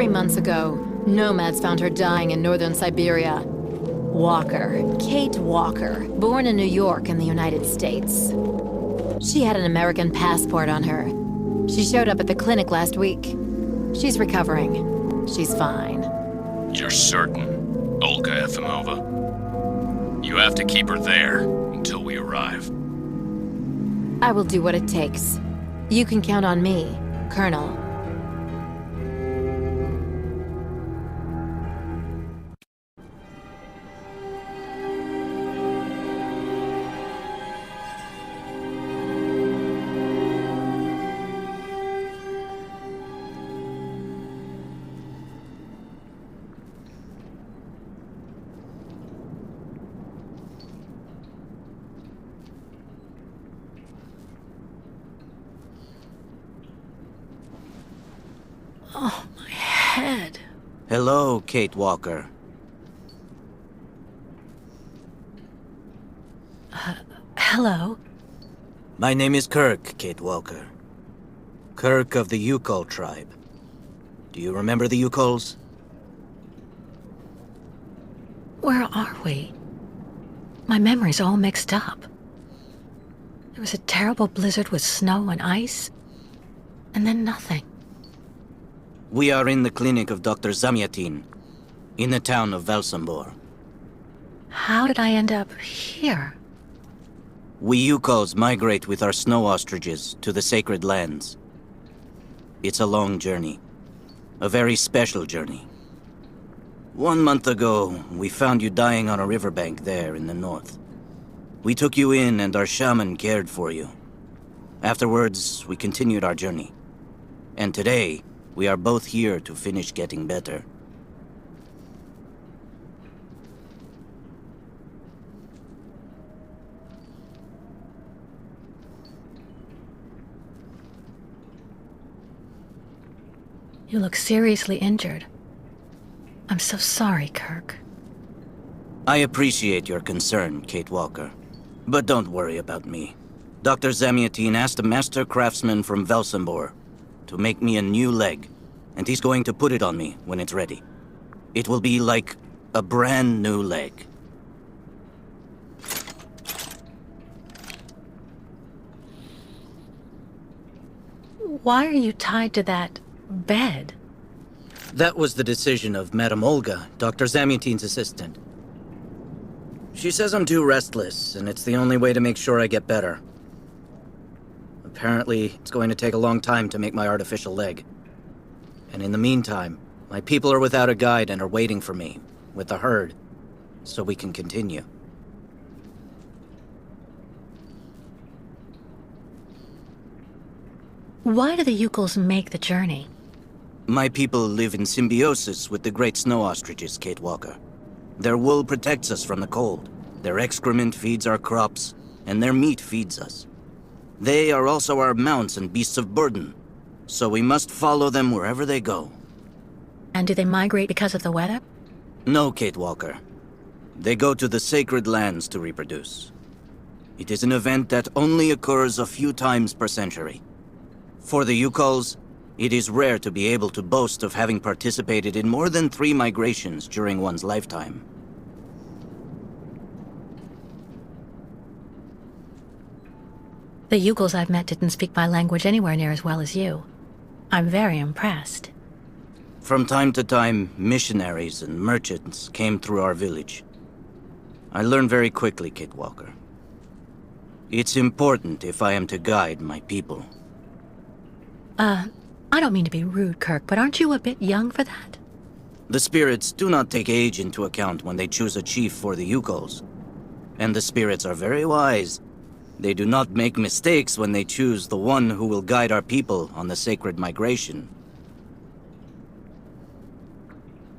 months ago, nomads found her dying in northern Syberia. Walker, Kate Walker, born in New York in the United States. She had an American passport on her. She showed up at the clinic last week. She's recovering. She's fine. You're certain, Olga Efimova? You have to keep her there until we arrive. I will do what it takes. You can count on me, Colonel. Oh, my head. Hello, Kate Walker. Hello? My name is Kirk, Kate Walker. Kirk of the Yukol tribe. Do you remember the Yukols? Where are we? My memory's all mixed up. There was a terrible blizzard with snow and ice, and then nothing. We are in the clinic of Dr. Zamyatin, in the town of Velsambor. How did I end up here? We Yukols migrate with our snow ostriches to the sacred lands. It's a long journey. A very special journey. 1 month ago, we found you dying on a riverbank there in the north. We took you in and our shaman cared for you. Afterwards, we continued our journey. And today, we are both here to finish getting better. You look seriously injured. I'm so sorry, Kirk. I appreciate your concern, Kate Walker. But don't worry about me. Dr. Zamyatin asked a master craftsman from Velsambor to make me a new leg, and he's going to put it on me when it's ready. It will be like a brand new leg. Why are you tied to that bed? That was the decision of Madame Olga, Dr. Zamyatin's assistant. She says I'm too restless, and it's the only way to make sure I get better. Apparently, it's going to take a long time to make my artificial leg. And in the meantime, my people are without a guide and are waiting for me, with the herd, so we can continue. Why do the Yukols make the journey? My people live in symbiosis with the great snow ostriches, Kate Walker. Their wool protects us from the cold, their excrement feeds our crops, and their meat feeds us. They are also our mounts and beasts of burden, so we must follow them wherever they go. And do they migrate because of the weather? No, Kate Walker. They go to the sacred lands to reproduce. It is an event that only occurs a few times per century. For the Yukols, it is rare to be able to boast of having participated in more than 3 migrations during one's lifetime. The Yukols I've met didn't speak my language anywhere near as well as you. I'm very impressed. From time to time, missionaries and merchants came through our village. I learned very quickly, Kate Walker. It's important if I am to guide my people. I don't mean to be rude, Kirk, but aren't you a bit young for that? The spirits do not take age into account when they choose a chief for the Yukols. And the spirits are very wise. They do not make mistakes when they choose the one who will guide our people on the sacred migration.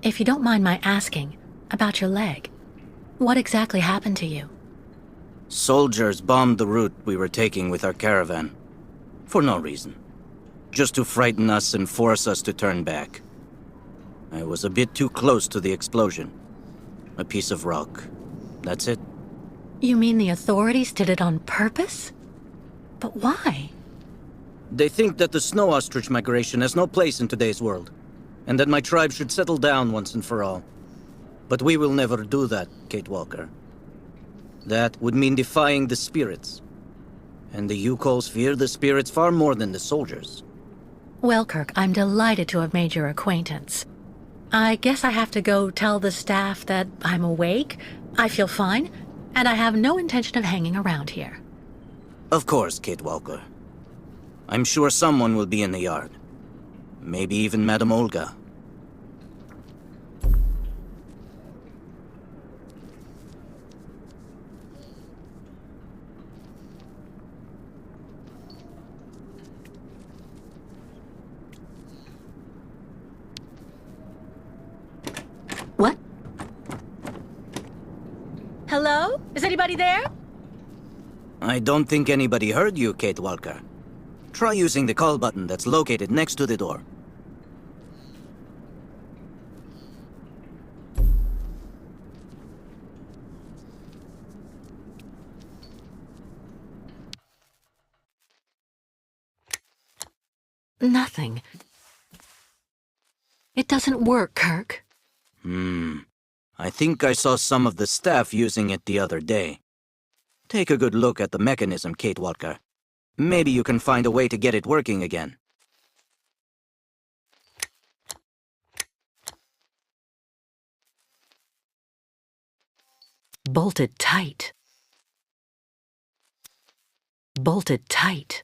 If you don't mind my asking about your leg, what exactly happened to you? Soldiers bombed the route we were taking with our caravan. For no reason. Just to frighten us and force us to turn back. I was a bit too close to the explosion. A piece of rock. That's it. You mean the authorities did it on purpose? But why? They think that the snow ostrich migration has no place in today's world. and that my tribe should settle down once and for all. But we will never do that, Kate Walker. That would mean defying the spirits. And the Yukols fear the spirits far more than the soldiers. Well, Kirk, I'm delighted to have made your acquaintance. I guess I have to go tell the staff that I'm awake, I feel fine, and I have no intention of hanging around here. Of course, Kate Walker. I'm sure someone will be in the yard. Maybe even Madame Olga. What? Hello? Is anybody there? I don't think anybody heard you, Kate Walker. Try using the call button that's located next to the door. Nothing. It doesn't work, Kirk. I think I saw some of the staff using it the other day. Take a good look at the mechanism, Kate Walker. Maybe you can find a way to get it working again. Bolted tight. Bolted tight.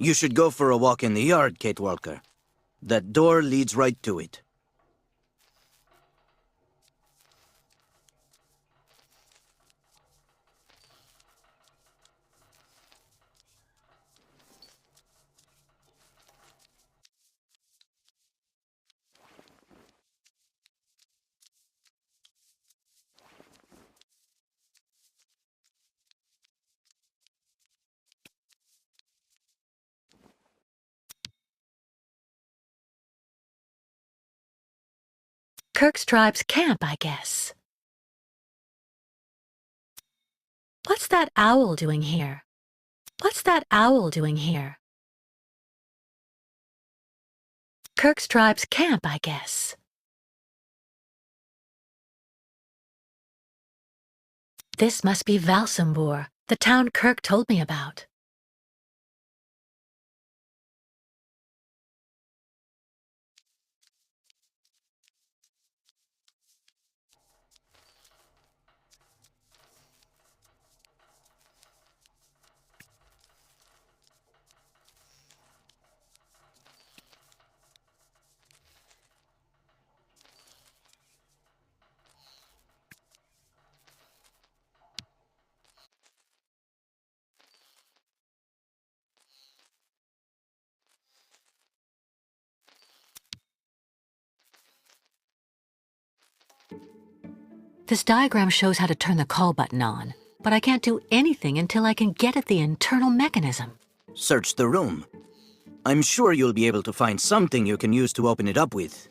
You should go for a walk in the yard, Kate Walker. That door leads right to it. Kirk's tribe's camp, I guess. What's that owl doing here? What's that owl doing here? Kirk's tribe's camp, I guess. This must be Valsambur, the town Kirk told me about. This diagram shows how to turn the call button on, but I can't do anything until I can get at the internal mechanism. Search the room. I'm sure you'll be able to find something you can use to open it up with.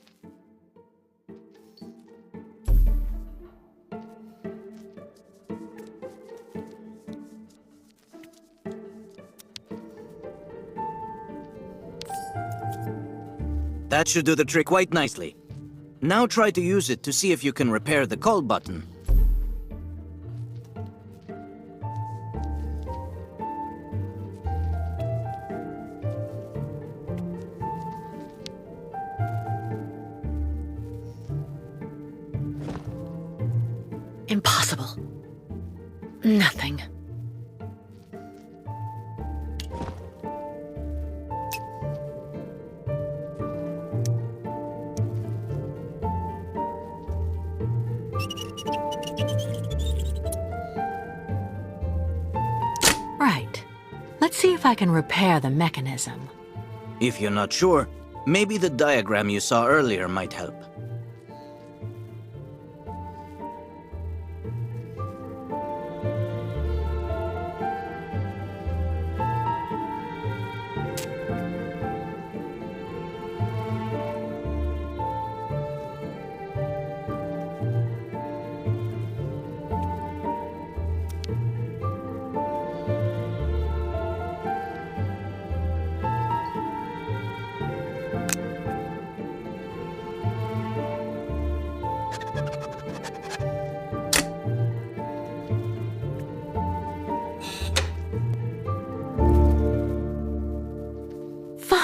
That should do the trick quite nicely. Now try to use it to see if you can repair the call button. Impossible. Nothing. Right. Let's see if I can repair the mechanism. If you're not sure, maybe the diagram you saw earlier might help.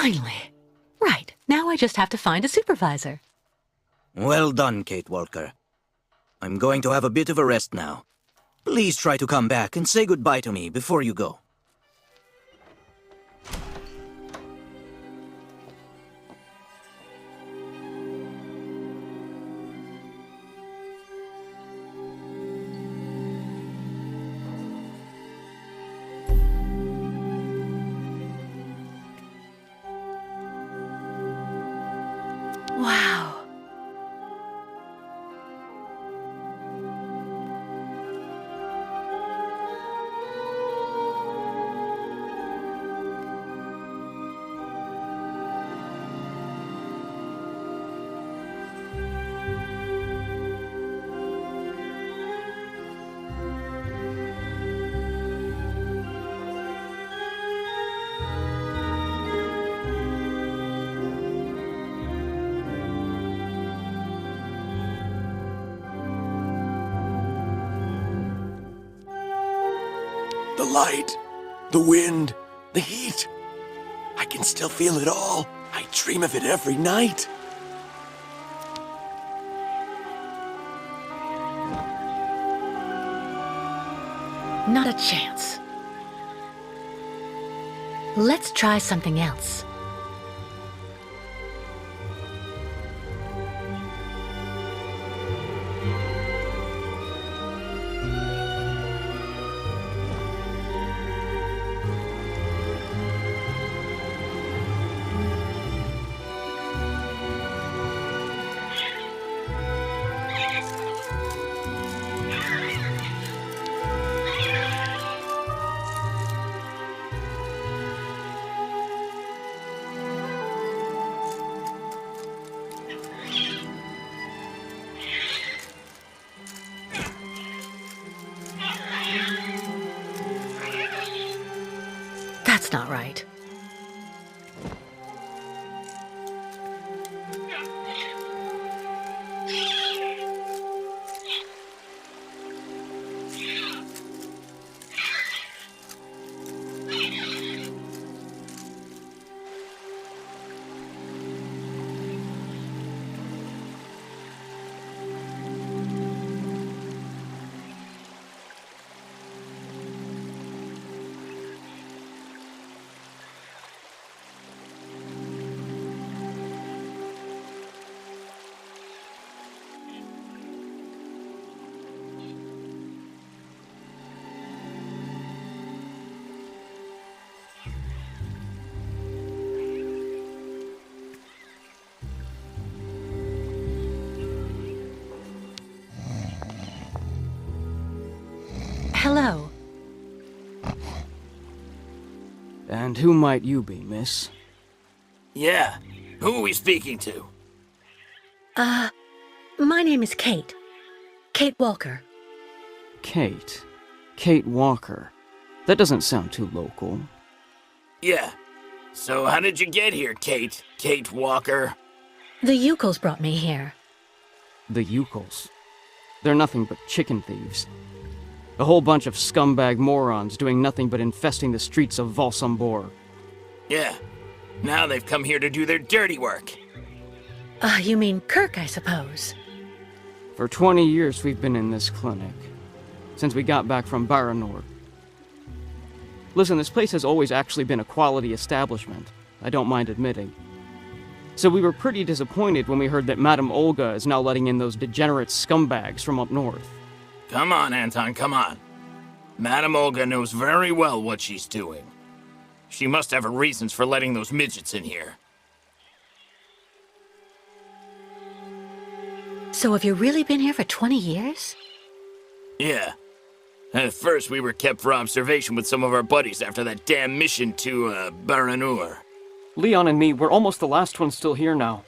Finally. Right, now I just have to find a supervisor. Well done, Kate Walker. I'm going to have a bit of a rest now. Please try to come back and say goodbye to me before you go. Wow. The light, the wind, the heat. I can still feel it all. I dream of it every night. Not a chance. Let's try something else. That's not right. Hello. And who might you be, miss? Yeah, who are we speaking to? My name is Kate. Kate Walker. Kate. Kate Walker. That doesn't sound too local. Yeah. So how did you get here, Kate? Kate Walker? The Yukos brought me here. The Yukos. They're nothing but chicken thieves. A whole bunch of scumbag morons doing nothing but infesting the streets of Valsambor. Yeah. Now they've come here to do their dirty work. You mean Kirk, I suppose. For 20 years we've been in this clinic. Since we got back from Baranor. Listen, this place has always actually been a quality establishment. I don't mind admitting. So we were pretty disappointed when we heard that Madame Olga is now letting in those degenerate scumbags from up north. Come on, Anton, come on. Madame Olga knows very well what she's doing. She must have her reasons for letting those midgets in here. So have you really been here for 20 years? Yeah. At first, we were kept for observation with some of our buddies after that damn mission to, Baranur. Leon and me, we're almost the last ones still here now.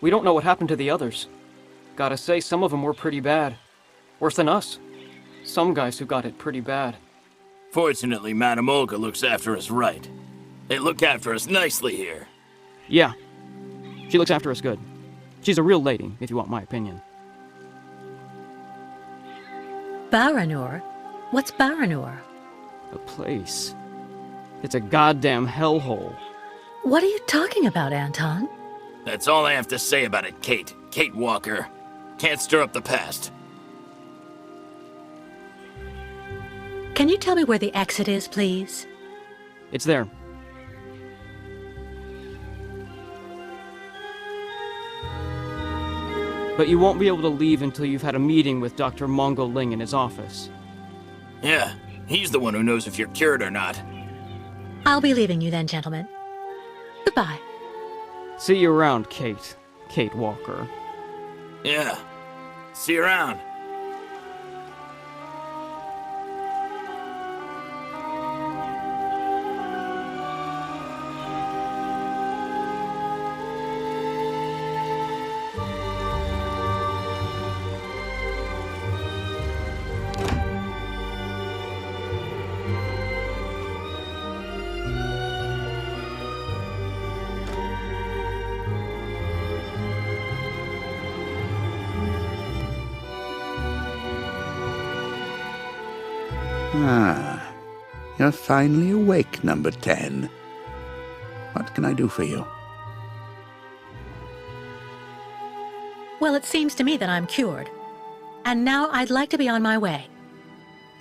We don't know what happened to the others. Gotta say, some of them were pretty bad. Worse than us. Some guys who got it pretty bad. Fortunately, Madame Olga looks after us right. They look after us nicely here. Yeah. She looks after us good. She's a real lady, if you want my opinion. Baranur? What's Baranur? A place. It's a goddamn hellhole. What are you talking about, Anton? That's all I have to say about it, Kate. Kate Walker. Can't stir up the past. Can you tell me where the exit is, please? It's there. But you won't be able to leave until you've had a meeting with Dr. Mongo Ling in his office. Yeah, he's the one who knows if you're cured or not. I'll be leaving you then, gentlemen. Goodbye. See you around, Kate. Kate Walker. Yeah. See you around. Ah, you're finally awake, number 10. What can I do for you? Well, it seems to me that I'm cured. And now I'd like to be on my way.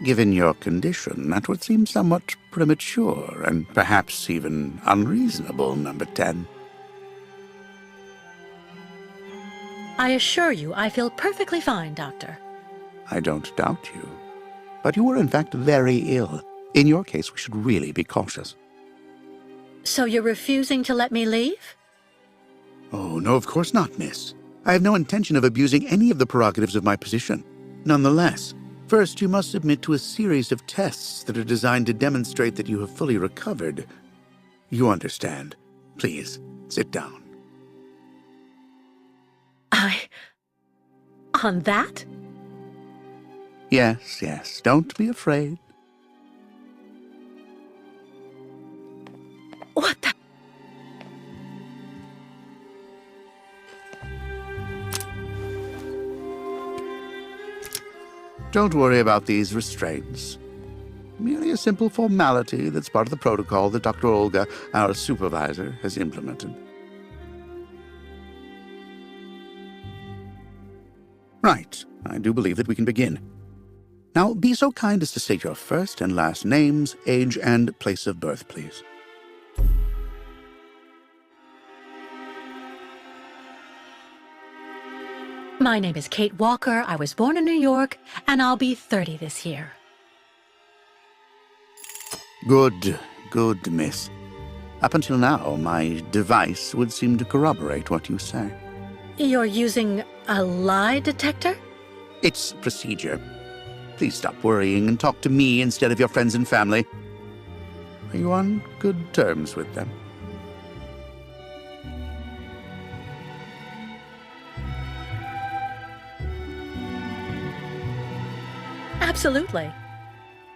Given your condition, that would seem somewhat premature and perhaps even unreasonable, number 10. I assure you I feel perfectly fine, Doctor. I don't doubt you. But you were in fact very ill. In your case, we should really be cautious. So you're refusing to let me leave? Oh, no, of course not, miss. I have no intention of abusing any of the prerogatives of my position. Nonetheless, first you must submit to a series of tests that are designed to demonstrate that you have fully recovered. You understand. Please, sit down. On that? Yes, yes, don't be afraid. What the? Don't worry about these restraints. Merely a simple formality that's part of the protocol that Dr. Olga, our supervisor, has implemented. Right, I do believe that we can begin. Now, be so kind as to state your first and last names, age, and place of birth, please. My name is Kate Walker. I was born in New York, and I'll be 30 this year. Good, good, miss. Up until now, my device would seem to corroborate what you say. You're using a lie detector? It's procedure. Please stop worrying and talk to me instead of your friends and family. Are you on good terms with them? Absolutely.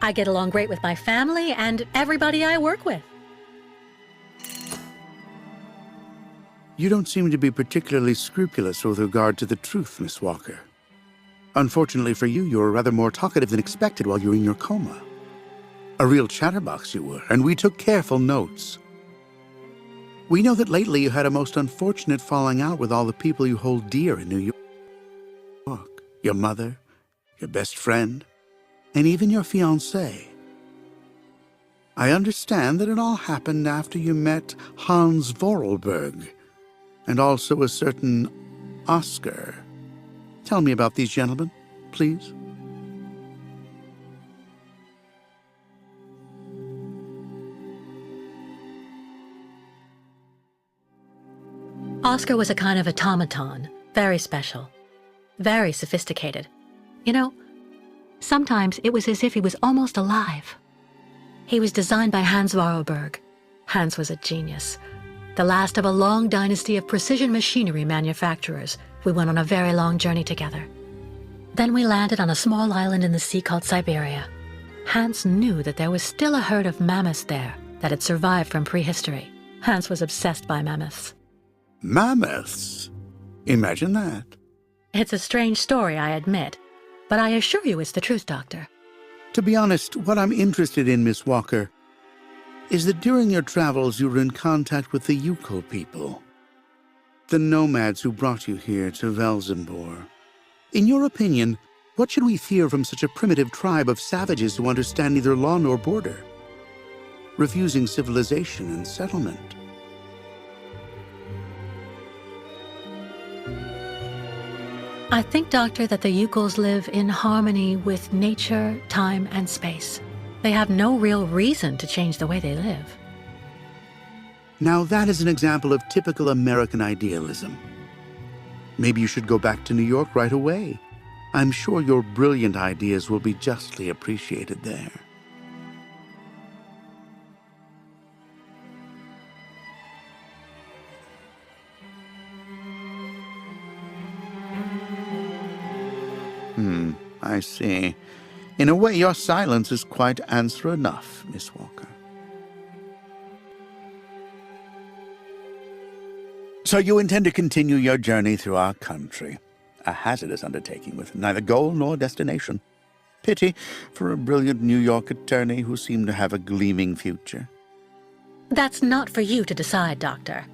I get along great with my family and everybody I work with. You don't seem to be particularly scrupulous with regard to the truth, Miss Walker. Unfortunately for you, you were rather more talkative than expected while you were in your coma. A real chatterbox you were, and we took careful notes. We know that lately you had a most unfortunate falling out with all the people you hold dear in New York. Your mother, your best friend, and even your fiancé. I understand that it all happened after you met Hans Vorarlberg, and also a certain Oscar. Tell me about these gentlemen, please. Oscar was a kind of automaton, very special, very sophisticated. You know, sometimes it was as if he was almost alive. He was designed by Hans Vorarlberg. Hans was a genius. The last of a long dynasty of precision machinery manufacturers. We went on a very long journey together. Then we landed on a small island in the sea called Syberia. Hans knew that there was still a herd of mammoths there that had survived from prehistory. Hans was obsessed by mammoths. Mammoths? Imagine that. It's a strange story, I admit, but I assure you it's the truth, Doctor. To be honest, what I'm interested in, Miss Walker, is that during your travels you were in contact with the Yuko people, the nomads who brought you here to Velzenbor. In your opinion, what should we fear from such a primitive tribe of savages who understand neither law nor border, refusing civilization and settlement? I think, Doctor, that the Yukos live in harmony with nature, time, and space. They have no real reason to change the way they live. Now that is an example of typical American idealism. Maybe you should go back to New York right away. I'm sure your brilliant ideas will be justly appreciated there. I see. In a way, your silence is quite answer enough, Miss Walker. So you intend to continue your journey through our country. A hazardous undertaking with neither goal nor destination. Pity for a brilliant New York attorney who seemed to have a gleaming future. That's not for you to decide, Doctor.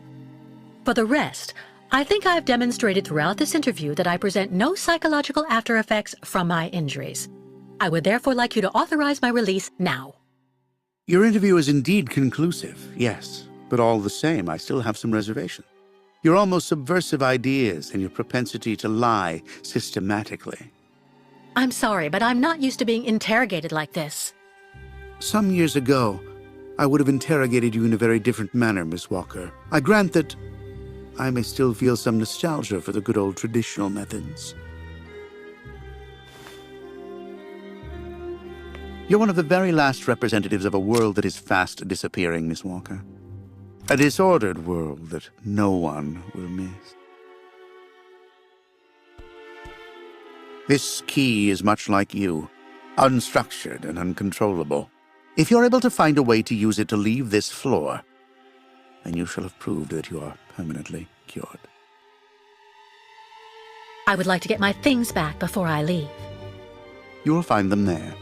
For the rest, I think I've demonstrated throughout this interview that I present no psychological after effects from my injuries. I would therefore like you to authorize my release now. Your interview is indeed conclusive, yes, but all the same, I still have some reservations. Your almost subversive ideas and your propensity to lie systematically. I'm sorry, but I'm not used to being interrogated like this. Some years ago, I would have interrogated you in a very different manner, Miss Walker. I grant that I may still feel some nostalgia for the good old traditional methods. You're one of the very last representatives of a world that is fast disappearing, Miss Walker. A disordered world that no one will miss. This key is much like you, unstructured and uncontrollable. If you're able to find a way to use it to leave this floor, then you shall have proved that you are permanently cured. I would like to get my things back before I leave. You will find them there.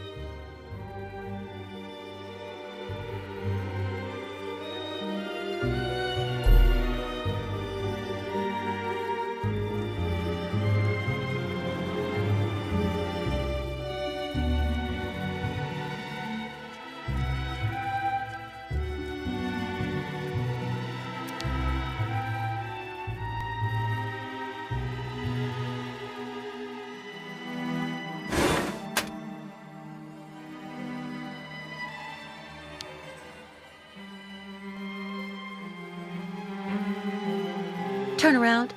Turn around.